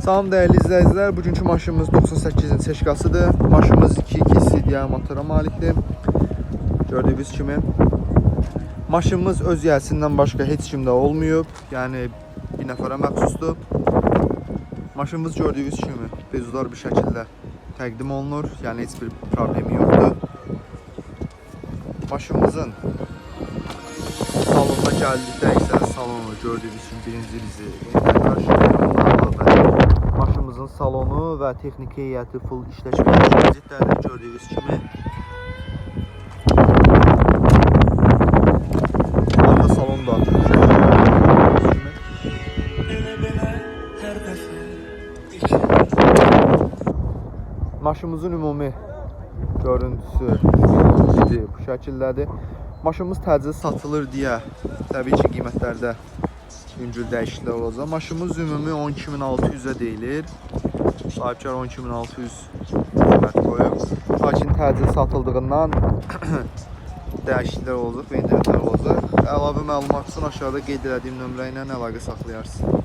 Salam değerli izləyicilər, bugünkü maşınımız 98-in seçkasıdır. Maşınımız 2.2 CDI motora malikdir. Gördüyünüz kimi. Maşınımız öz yəsindən başqa heç kimdə olmayıb. Yəni bir nəfərə məxsusdur. Maşınımız gördüyünüz kimi bezudar bir şəkildə təqdim olunur. Yəni heç bir problemi yoxdur. Maşınımızın salonda gəldikdə əksər salonu gördüyünüz kimi birinci bizi maşınımızın salonu və texniki heyəti full işləşmiş vəziyyətdədir gördüyünüz kimi. Arka salon da gördüyünüz kimi. Maşınımızın ümumi görüntüsü bu şəkildədir. Maşınımız təcil satılır deyə təbii ki qiymətlərdə yüngül dəyişikliklər olacaq. Maşınımız ümumi 12.600-ə deyilir. Sahibkar 12.600 qiymət qoyub. Lakin təcil satıldığından dəyişikliklər olacaq və indirimlər olacaq. Əlavə məlumat üçün aşağıda qeyd etdiyim nömrə ilə əlaqə saxlayarsınız.